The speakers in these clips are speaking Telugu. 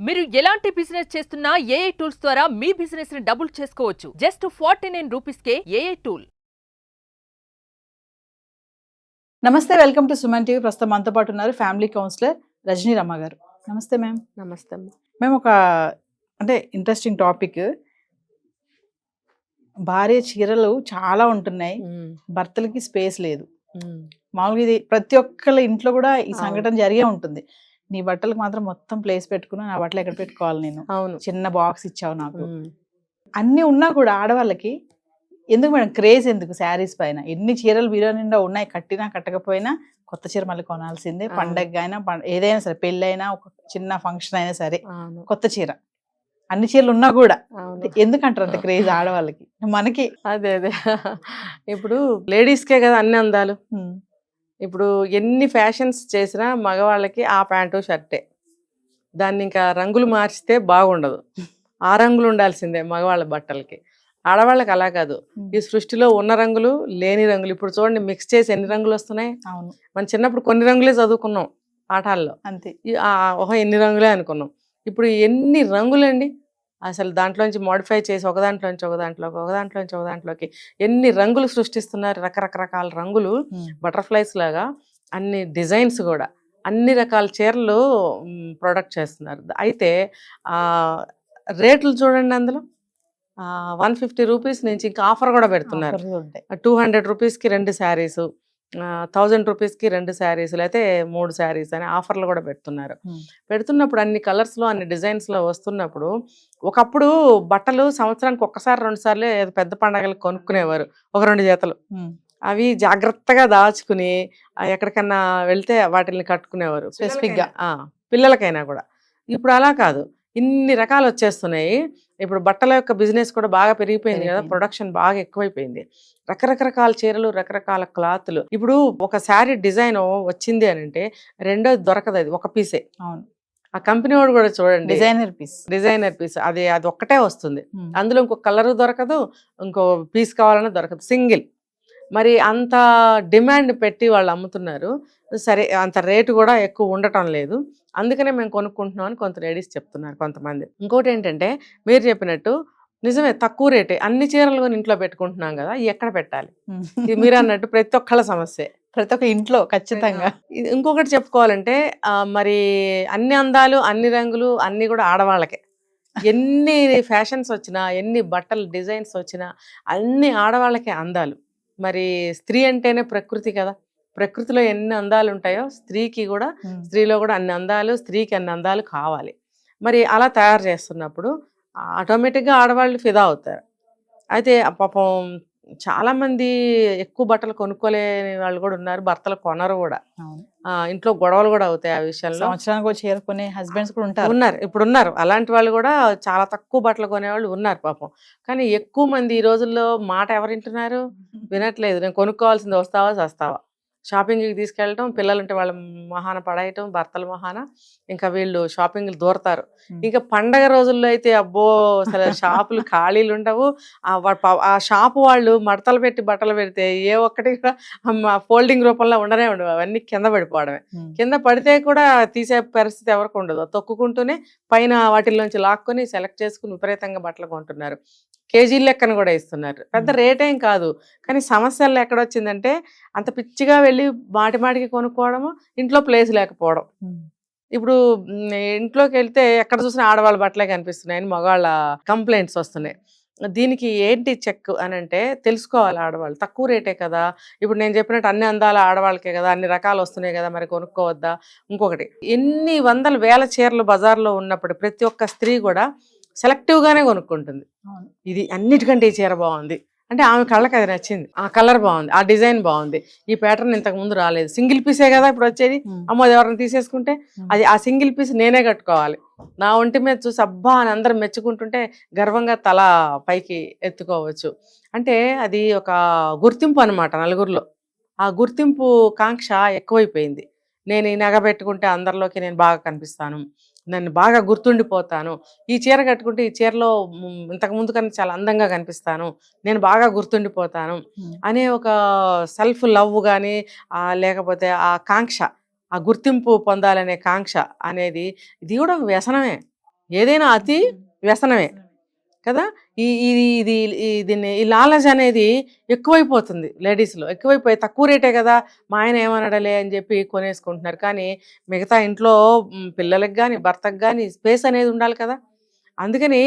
మీరు ఎలాంటి బిజినెస్ చేస్తున్నా ఏఐ టూల్స్ ద్వారా మీ బిజినెస్ ని డబుల్ చేసుకోవచ్చు. జస్ట్ 49 రూపీస్కే ఏఐ టూల్. నమస్తే, వెల్కమ్ టు సుమన్ టీవీ. ప్రస్తుతం మనతో పాటు ఉన్నారు ఫ్యామిలీ కౌన్సిలర్ రజనీ రమ్మ గారు. నమస్తే మ్యామ్. నమస్తే అమ్మ. మేము ఒక ఇంట్రెస్టింగ్ టాపిక్, భార్య చీరలు చాలా ఉంటున్నాయి, భర్తలకి స్పేస్ లేదు. మామూలుగా ఇది ప్రతి ఒక్కళ్ళ ఇంట్లో కూడా ఈ సంఘటన జరిగే ఉంటుంది. నీ బట్టలకు మాత్రం మొత్తం ప్లేస్ పెట్టుకున్నా, నా బట్టలు ఎక్కడ పెట్టుకోవాలి నేను, చిన్న బాక్స్ ఇచ్చావు నాకు. అన్ని ఉన్నా కూడా ఆడవాళ్ళకి ఎందుకు మేడం క్రేజ్, ఎందుకు శారీస్ పైన? ఎన్ని చీరలు బీరో నిండా ఉన్నాయి, కట్టినా కట్టకపోయినా కొత్త చీర మళ్ళీ కొనాల్సిందే. పండగ అయినా ఏదైనా సరే, పెళ్ళి అయినా ఒక చిన్న ఫంక్షన్ అయినా సరే కొత్త చీర. అన్ని చీరలు ఉన్నా కూడా ఎందుకంటారు అంత క్రేజ్ ఆడవాళ్ళకి? మనకి అదే ఇప్పుడు లేడీస్కే కదా అన్ని అందాలు. ఇప్పుడు ఎన్ని ఫ్యాషన్స్ చేసినా మగవాళ్ళకి ఆ ప్యాంటు షర్టే. దాన్ని ఇంకా రంగులు మార్చితే బాగుండదు. ఆ రంగులు ఉండాల్సిందే మగవాళ్ళ బట్టలకి. ఆడవాళ్ళకి అలా కాదు. ఈ సృష్టిలో ఉన్న రంగులు, లేని రంగులు. ఇప్పుడు చూడండి, మిక్స్ చేసి ఎన్ని రంగులు వస్తున్నాయి. మన చిన్నప్పుడు కొన్ని రంగులే చదువుకున్నాం పాఠాల్లో, అంతే. ఎన్ని రంగులే అనుకున్నాం. ఇప్పుడు ఎన్ని రంగులండి అసలు! దాంట్లోంచి మోడిఫై చేసి ఒకదాంట్లోంచి ఒకదాంట్లోకి ఎన్ని రంగులు సృష్టిస్తున్నారు. రకరకాల రంగులు, బటర్ఫ్లైస్ లాగా అన్ని డిజైన్స్ కూడా, అన్ని రకాల చీరలు ప్రొడక్ట్ చేస్తున్నారు. అయితే రేట్లు చూడండి, అందులో 150 రూపీస్ నుంచి ఇంకా ఆఫర్ కూడా పెడుతున్నారు. 200 రూపీస్కి 2 శారీస్, 1000 రూపీస్కి 2 శారీస్, లేకపోతే 3 శారీస్ అని ఆఫర్లు కూడా పెడుతున్నప్పుడు అన్ని కలర్స్లో, అన్ని డిజైన్స్లో వస్తున్నప్పుడు, ఒకప్పుడు బట్టలు సంవత్సరానికి ఒక్కసారి 2 సార్లు పెద్ద పండగలకు కొనుక్కునేవారు, ఒక 2 జతలు. అవి జాగ్రత్తగా దాచుకుని ఎక్కడికన్నా వెళ్తే వాటిని కట్టుకునేవారు, స్పెసిఫిక్గా పిల్లలకైనా కూడా. ఇప్పుడు అలా కాదు, ఇన్ని రకాలు వచ్చేస్తున్నాయి. ఇప్పుడు బట్టల యొక్క బిజినెస్ కూడా బాగా పెరిగిపోయింది కదా, ప్రొడక్షన్ బాగా ఎక్కువైపోయింది. రకరకాల చీరలు, రకరకాల క్లాత్లు. ఇప్పుడు ఒక శారీ డిజైన్ వచ్చింది అని అంటే రెండోది దొరకదు, అది ఒక పీసే. అవును. ఆ కంపెనీ వాడు కూడా చూడండి, డిజైనర్ పీస్ అది ఒక్కటే వస్తుంది. అందులో ఇంకో కలరు దొరకదు, ఇంకో పీస్ కావాలన్నా దొరకదు, సింగిల్. మరి అంత డిమాండ్ పెట్టి వాళ్ళు అమ్ముతున్నారు. సరే, అంత రేటు కూడా ఎక్కువ ఉండటం లేదు, అందుకనే మేము కొనుక్కుంటున్నాం అని కొంత లేడీస్ చెప్తున్నారు, కొంతమంది. ఇంకోటి ఏంటంటే, మీరు చెప్పినట్టు నిజమే, తక్కువ రేటే అన్ని చీరలు కొని ఇంట్లో పెట్టుకుంటున్నాం కదా, ఎక్కడ పెట్టాలి? ఇది మీరు అన్నట్టు ప్రతి ఒక్కళ్ళ సమస్య, ప్రతి ఒక్క ఇంట్లో ఖచ్చితంగా. ఇంకొకటి చెప్పుకోవాలంటే, మరి అన్ని అందాలు, అన్ని రంగులు అన్ని కూడా ఆడవాళ్ళకే. ఎన్ని ఫ్యాషన్స్ వచ్చినా, ఎన్ని బట్టల డిజైన్స్ వచ్చినా అన్ని ఆడవాళ్ళకే అందాలు. మరి స్త్రీ అంటేనే ప్రకృతి కదా, ప్రకృతిలో ఎన్ని అందాలు ఉంటాయో స్త్రీలో కూడా అన్ని అందాలు, స్త్రీకి అన్ని అందాలు కావాలి. మరి అలా తయారు చేస్తున్నప్పుడు ఆటోమేటిక్గా ఆడవాళ్ళు ఫిదా అవుతారు. అయితే పాపం చాలామంది ఎక్కువ బట్టలు కొనుక్కోలేని వాళ్ళు కూడా ఉన్నారు, భర్తలు కొనరు కూడా. ఇంట్లో గొడవలు కూడా అవుతాయి ఆ విషయంలో. సంవత్సరానికి చేరుకునే హస్బెండ్స్ కూడా ఉన్నారు, ఇప్పుడు ఉన్నారు. అలాంటి వాళ్ళు కూడా చాలా తక్కువ బట్టలు కొనేవాళ్ళు ఉన్నారు పాపం. కానీ ఎక్కువ మంది ఈ రోజుల్లో మాట ఎవరు వింటున్నారు? వినట్లేదు. నేను కొనుక్కోవాల్సింది, వస్తావా చస్తావా. షాపింగ్కి తీసుకెళ్ళటం, పిల్లలుంటే వాళ్ళ మహాన పడేయటం, భర్తల మహాన ఇంకా వీళ్ళు షాపింగ్లు దూరతారు. ఇంకా పండగ రోజుల్లో అయితే అబ్బో, అసలు షాపులు ఖాళీలు ఉండవు. ఆ షాపు వాళ్ళు మడతలు పెట్టి బట్టలు పెడితే ఏ ఒక్కటి కూడా ఫోల్డింగ్ రూపంలో ఉండనే ఉండవు, అవన్నీ కింద పడిపోవడమే. కింద పడితే కూడా తీసే పరిస్థితి ఎవరికి ఉండదు. తొక్కుకుంటూనే పైన వాటిల్లోంచి లాక్కొని సెలెక్ట్ చేసుకుని విపరీతంగా బట్టలు కొంటున్నారు. కేజీల లెక్కన కూడా ఇస్తున్నారు. పెద్ద రేట్ ఏం కాదు, కానీ సమస్యలు ఎక్కడొచ్చిందంటే, అంత పిచ్చిగా వెళ్ళి మాటికి కొనుక్కోవడము, ఇంట్లో ప్లేస్ లేకపోవడం. ఇప్పుడు ఇంట్లోకి వెళ్తే ఎక్కడ చూసినా ఆడవాళ్ళ బట్టలే కనిపిస్తున్నాయని మగవాళ్ళ కంప్లైంట్స్ వస్తున్నాయి. దీనికి ఏంటి చెక్ అని అంటే, తెలుసుకోవాలి ఆడవాళ్ళు. తక్కువ రేటే కదా, ఇప్పుడు నేను చెప్పినట్టు అన్ని అందాల ఆడవాళ్ళకే కదా, అన్ని రకాలు వస్తున్నాయి కదా, మరి కొనుక్కోవద్దా? ఇంకొకటి, ఎన్ని వందల వేల చీరలు బజార్లో ఉన్నప్పుడు ప్రతి ఒక్క స్త్రీ కూడా సెలెక్టివ్గానే కొనుక్కుంటుంది. ఇది అన్నిటికంటే ఈ చీర బాగుంది అంటే ఆమె కళ్ళకి అది నచ్చింది, ఆ కలర్ బాగుంది, ఆ డిజైన్ బాగుంది, ఈ ప్యాటర్న్ ఇంతకు ముందు రాలేదు. సింగిల్ పీసే కదా ఇప్పుడు వచ్చేది. అమ్మో, ఎవరైనా తీసేసుకుంటే అది ఆ సింగిల్ పీస్ నేనే కట్టుకోవాలి, నా ఒంటి మీద చూసి అబ్బా అని అందరూ మెచ్చుకుంటుంటే గర్వంగా తల పైకి ఎత్తుకోవచ్చు. అంటే అది ఒక గుర్తింపు అనమాట నలుగురిలో. ఆ గుర్తింపు కాంక్ష ఎక్కువైపోయింది. నేను ఈ నగ పెట్టుకుంటే అందరిలోకి నేను బాగా కనిపిస్తాను, నన్ను బాగా గుర్తుండిపోతాను, ఈ చీర కట్టుకుంటే ఈ చీరలో ఇంతకుముందు కన్నా చాలా అందంగా కనిపిస్తాను, నేను బాగా గుర్తుండిపోతాను అనే ఒక సెల్ఫ్ లవ్ కానీ, లేకపోతే ఆ కాంక్ష, ఆ గుర్తింపు పొందాలనే కాంక్ష అనేది, ఇది కూడా వ్యసనమే. ఏదైనా అతి వ్యసనమే కదా. దీన్ని ఈ లాలజ్ అనేది ఎక్కువైపోతుంది లేడీస్లో, ఎక్కువైపోయి తక్కువ రేటే కదా మా ఆయన ఏమనడలే అని చెప్పి కొనేసుకుంటున్నారు. కానీ మిగతా ఇంట్లో పిల్లలకి కానీ భర్తకు కానీ స్పేస్ అనేది ఉండాలి కదా. అందుకని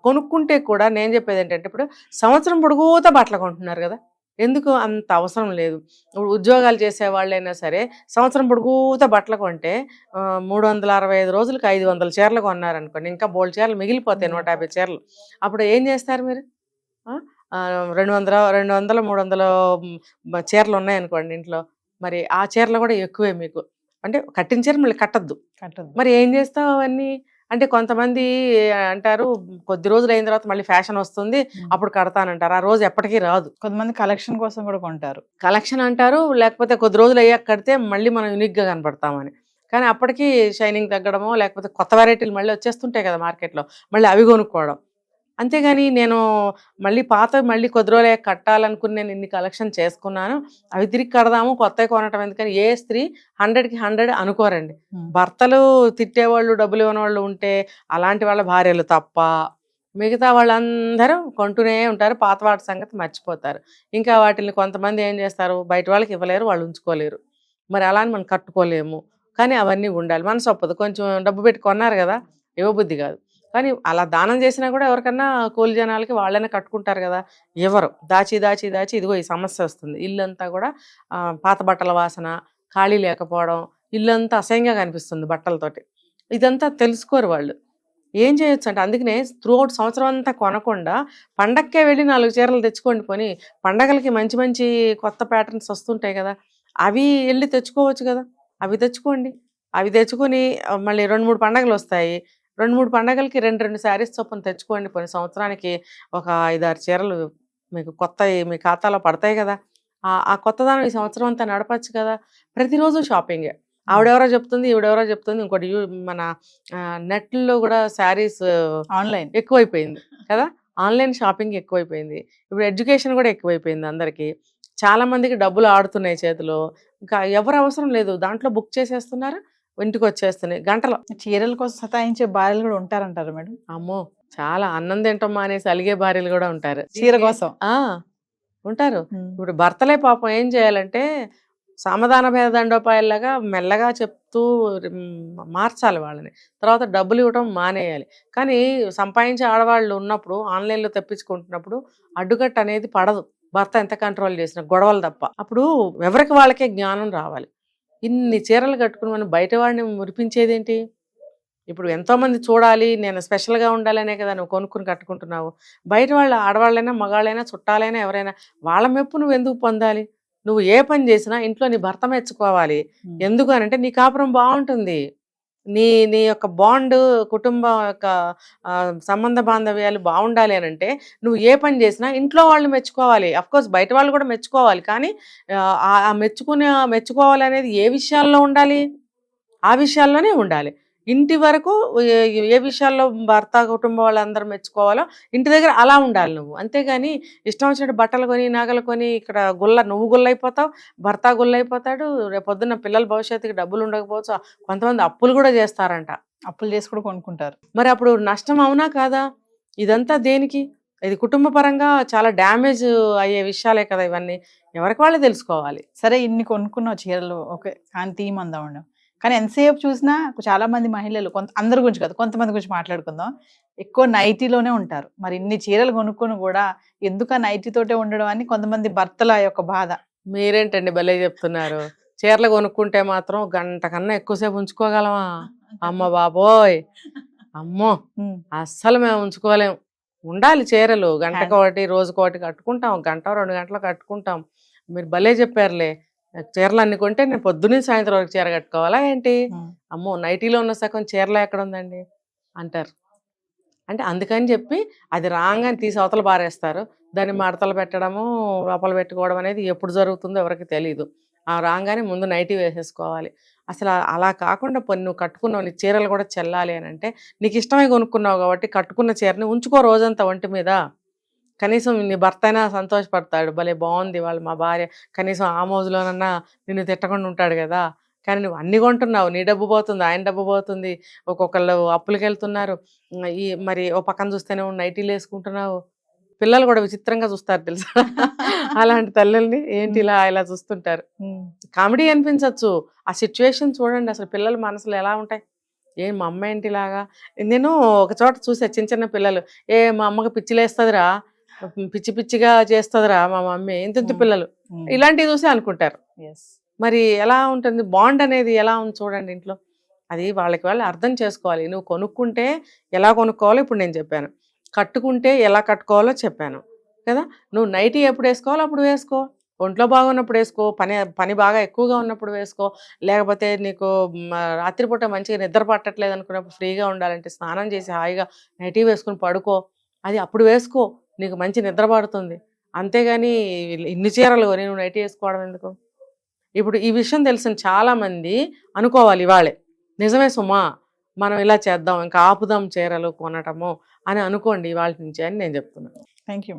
కొనుక్కుంటే కూడా నేను చెప్పేది ఏంటంటే, ఇప్పుడు సంవత్సరం పొడుగుతా బట్టలు కొంటున్నారు కదా, ఎందుకు అంత అవసరం లేదు. ఇప్పుడు ఉద్యోగాలు చేసే వాళ్ళైనా సరే సంవత్సరం పొడుగుతా బట్టలు కొంటే 365 రోజులకి 500 చీరలు కొన్నారనుకోండి, ఇంకా బోల్డ్ చీరలు మిగిలిపోతాయి, 150 చీరలు. అప్పుడు ఏం చేస్తారు మీరు? 200 300 చీరలు ఉన్నాయనుకోండి ఇంట్లో, మరి ఆ చీరలు కూడా ఎక్కువే మీకు. అంటే కట్టిన చీర మళ్ళీ కట్టద్దు, మరి ఏం చేస్తావు అవన్నీ? అంటే కొంతమంది అంటారు కొద్ది రోజులు అయిన తర్వాత మళ్ళీ ఫ్యాషన్ వస్తుంది అప్పుడు కడతానంటారు, ఆ రోజు ఎప్పటికీ రాదు. కొంతమంది కలెక్షన్ కోసం కూడా కొంటారు, కలెక్షన్ అంటారు, లేకపోతే కొద్ది రోజులు అయ్యాక కడితే మళ్ళీ మనం యూనిక్గా కనపడతామని. కానీ అప్పటికి షైనింగ్ తగ్గడమో లేకపోతే కొత్త వెరైటీలు మళ్ళీ వచ్చేస్తుంటాయి కదా మార్కెట్లో, మళ్ళీ అవి కొనుక్కోవడం. అంతేగాని నేను మళ్ళీ కొద్ది రోజులు కట్టాలనుకుని నేను ఇన్ని కలెక్షన్ చేసుకున్నాను, అవి తిరిగి కడదాము కొత్తవి కొనటం ఎందుకని ఏ స్త్రీ 100కి 100 అనుకోరండి. భర్తలు తిట్టేవాళ్ళు డబ్బులు ఇవ్వని వాళ్ళు ఉంటే అలాంటి వాళ్ళ భార్యలు తప్ప మిగతా వాళ్ళందరూ కొంటూనే ఉంటారు, పాత వాటి సంగతి మర్చిపోతారు. ఇంకా వాటిని కొంతమంది ఏం చేస్తారు, బయట వాళ్ళకి ఇవ్వలేరు, వాళ్ళు ఉంచుకోలేరు, మరి అలా అని మనం కట్టుకోలేము. కానీ అవన్నీ ఉండాలి, మనసు ఒప్పదు. కొంచెం డబ్బు పెట్టి కొన్నారు కదా, ఇవ్వబుద్ధి కాదు. కానీ అలా దానం చేసినా కూడా ఎవరికన్నా కూలి జనాలకి వాళ్ళైనా కట్టుకుంటారు కదా, ఎవరు దాచి దాచి దాచి ఇదిగో ఈ సమస్య వస్తుంది. ఇల్లంతా కూడా పాత బట్టల వాసన, ఖాళీ లేకపోవడం, ఇల్లంతా అసహ్యంగా కనిపిస్తుంది బట్టలతోటి. ఇదంతా తెలుసుకోరు వాళ్ళు. ఏం చేయొచ్చు అంటే, అందుకనే త్రూఅవుట్ సంవత్సరం అంతా కొనకుండా పండక్కే వెళ్ళి 4 చీరలు తెచ్చుకోండి. పోనీ పండగలకి మంచి మంచి కొత్త ప్యాటర్న్స్ వస్తుంటాయి కదా, అవి వెళ్ళి తెచ్చుకోవచ్చు కదా, అవి తెచ్చుకోండి. అవి తెచ్చుకొని మళ్ళీ 2-3 పండగలు వస్తాయి, 2-3 పండగలకి 2 శారీస్ చొప్పున తెచ్చుకోండి. కొన్ని సంవత్సరానికి ఒక 5-6 చీరలు మీకు కొత్త మీ ఖాతాలో పడతాయి కదా, ఆ కొత్తదానం ఈ సంవత్సరం అంతా నడపచ్చు కదా. ప్రతిరోజు షాపింగే, ఆవిడెవరో చెప్తుంది ఈవిడెవరో చెప్తుంది. ఇంకోటి మన నెట్లో కూడా శారీస్ ఆన్లైన్ ఎక్కువైపోయింది కదా, ఆన్లైన్ షాపింగ్ ఎక్కువైపోయింది. ఇప్పుడు ఎడ్యుకేషన్ కూడా ఎక్కువైపోయింది అందరికీ, చాలా మందికి డబ్బులు ఆడుతున్నాయి చేతిలో, ఇంకా ఎవరు అవసరం లేదు, దాంట్లో బుక్ చేసేస్తున్నారు, ఇంటికి వచ్చేస్తున్నాయి గంటలో. చీరల కోసం సతాయించే భార్యలు కూడా ఉంటారంటారు మేడం? అమ్మో, చాలా అన్నం తింటాం అనేసి అలిగే భార్యలు కూడా ఉంటారు చీర కోసం. ఉంటారు. ఇప్పుడు భర్తలే పాపం ఏం చేయాలంటే సమాధాన భేద దండోపాయాల్లాగా మెల్లగా చెప్తూ మార్చాలి వాళ్ళని, తర్వాత డబ్బులు ఇవ్వడం మానేయాలి. కానీ సంపాదించే ఆడవాళ్ళు ఉన్నప్పుడు ఆన్లైన్లో తెప్పించుకుంటున్నప్పుడు అడ్డుకట్ట అనేది పడదు, భర్త ఎంత కంట్రోల్ చేసిన గొడవలు తప్ప. అప్పుడు ఎవరికి వాళ్ళకే జ్ఞానం రావాలి. ఇన్ని చీరలు కట్టుకుని మనం బయట వాడిని మురిపించేదేంటి? ఇప్పుడు ఎంతోమంది చూడాలి, నేను స్పెషల్గా ఉండాలనే కదా నువ్వు కొనుక్కుని కట్టుకుంటున్నావు. బయట వాళ్ళు ఆడవాళ్ళైనా మగాళ్ళైనా చుట్టాలైనా ఎవరైనా వాళ్ళ మెప్పు నువ్వు ఎందుకు పొందాలి? నువ్వు ఏ పని చేసినా ఇంట్లో నీ భర్త మెచ్చుకోవాలి. ఎందుకు అనంటే నీ కాపురం బాగుంటుంది, నీ యొక్క బాండ్, కుటుంబం యొక్క సంబంధ బాంధవ్యాలు బాగుండాలి అని అంటే నువ్వు ఏ పని చేసినా ఇంట్లో వాళ్ళు మెచ్చుకోవాలి. అఫ్కోర్స్ బయట వాళ్ళు కూడా మెచ్చుకోవాలి, కానీ ఆ మెచ్చుకోవాలి అనేది ఏ విషయాల్లో ఉండాలి? ఆ విషయాల్లోనే ఉండాలి. ఇంటి వరకు ఏ విషయాల్లో భర్త కుటుంబం వాళ్ళందరూ మెచ్చుకోవాలో ఇంటి దగ్గర అలా ఉండాలి నువ్వు. అంతేగాని ఇష్టం వచ్చినట్టు బట్టలు కొని నగలు కొని ఇక్కడ నువ్వు గుల్లైపోతావు, భర్త గుల్లైపోతాడు, రేపొద్దున్న పిల్లల భవిష్యత్తుకి డబ్బులు ఉండకపోవచ్చు. కొంతమంది అప్పులు కూడా చేస్తారంట, అప్పులు చేసి కూడా కొనుక్కుంటారు. మరి అప్పుడు నష్టం అవునా కాదా? ఇదంతా దేనికి? ఇది కుటుంబ పరంగా చాలా డ్యామేజ్ అయ్యే విషయాలే కదా ఇవన్నీ, ఎవరికి వాళ్ళే తెలుసుకోవాలి. సరే, ఇన్ని కొనుక్కున్నావు చీరలు, ఓకే, కానీ తీయమందాం. కానీ ఎంతసేపు చూసినా చాలా మంది మహిళలు, అందరి గురించి కాదు, కొంతమంది గురించి మాట్లాడుకుందాం, ఎక్కువ నైటీలోనే ఉంటారు. మరి ఇన్ని చీరలు కొనుక్కొని కూడా ఎందుకు ఆ నైటీతోటే ఉండడం అని కొంతమంది భర్తల యొక్క బాధ. మీరేంటండి భలే చెప్తున్నారు, చీరలు కొనుక్కుంటే మాత్రం గంట కన్నా ఎక్కువసేపు ఉంచుకోగలమా? అమ్మ బాబోయ్, అమ్మో, అస్సలు మేము ఉంచుకోలేము. ఉండాలి చీరలు, గంటకొకటి రోజుకొకటి కట్టుకుంటాం, 1-2 గంటలు కట్టుకుంటాం. మీరు భలే చెప్పారులే, చీరలు అన్ని కొంటే నేను పొద్దున్నే సాయంత్రం వరకు చీర కట్టుకోవాలా ఏంటి? అమ్మో, నైటీలో ఉన్న సగం చీరలో ఎక్కడ ఉందండి అంటారు. అంటే అందుకని చెప్పి అది రాగానే తీసి అవతల పారేస్తారు. దాన్ని మడతలు పెట్టడము లోపల పెట్టుకోవడం అనేది ఎప్పుడు జరుగుతుందో ఎవరికి తెలియదు. ఆ రాగానే ముందు నైటీ వేసేసుకోవాలి. అసలు అలా కాకుండా నువ్వు కట్టుకున్నావు, నీ చీరలు కూడా చెల్లాలి అని అంటే నీకు ఇష్టమే కొనుక్కున్నావు కాబట్టి కట్టుకున్న చీరని ఉంచుకో రోజంతా ఒంటి మీద. కనీసం నీ భర్త అయినా సంతోషపడతాడు, భలే బాగుంది వాళ్ళు మా భార్య, కనీసం ఆ మోజులోనన్నా నిన్ను తిట్టకుండా ఉంటాడు కదా, కానీ నువ్వు అన్ని కొంటున్నావు, నీ డబ్బు పోతుంది, ఆయన డబ్బు పోతుంది, ఒక్కొక్కళ్ళు అప్పులకి వెళ్తున్నారు, మరి ఓ పక్కన చూస్తేనే నైటీలు వేసుకుంటున్నావు. పిల్లలు కూడా విచిత్రంగా చూస్తారు తెలుసా అలాంటి తల్లుల్ని ఏంటి ఇలా చూస్తుంటారు. కామెడీ అనిపించవచ్చు, ఆ సిచ్యువేషన్ చూడండి అసలు పిల్లల మనసులు ఎలా ఉంటాయి. మా అమ్మ ఏంటి ఇలాగా. నేను ఒక చోట చూసా చిన్న చిన్న పిల్లలు, మా అమ్మకి పిచ్చిలేస్తుందిరా, పిచ్చిగా చేస్తుందిరా మా మమ్మీ, ఇంత పిల్లలు ఇలాంటివి చూసి అనుకుంటారు. మరి ఎలా ఉంటుంది బాండ్ అనేది, ఎలా ఉంది చూడండి ఇంట్లో. అది వాళ్ళు అర్థం చేసుకోవాలి. నువ్వు కొనుక్కుంటే ఎలా కొనుక్కోవాలో ఇప్పుడు నేను చెప్పాను, కట్టుకుంటే ఎలా కట్టుకోవాలో చెప్పాను కదా. నువ్వు నైటీ ఎప్పుడు వేసుకోవాలో అప్పుడు వేసుకో, ఒంట్లో బాగున్నప్పుడు వేసుకో, పని బాగా ఎక్కువగా ఉన్నప్పుడు వేసుకో, లేకపోతే నీకు రాత్రిపూట మంచిగా నిద్ర పట్టట్లేదు అనుకున్నప్పుడు, ఫ్రీగా ఉండాలంటే స్నానం చేసి హాయిగా నైటీ వేసుకుని పడుకో, అది అప్పుడు వేసుకో, నీకు మంచి నిద్ర పడుతుంది. అంతేగాని ఇన్ని చీరలు నేను నైటీ వేసుకోవడం ఎందుకు. ఇప్పుడు ఈ విషయం తెలిసిన చాలామంది అనుకోవాలి ఇవాళే, నిజమే సుమా మనం ఇలా చేద్దాం, ఇంకా ఆపుదాం చీరలు కొనటము అని అనుకోండి ఇవాళ నుంచి అని నేను చెప్తున్నాను. Thank you.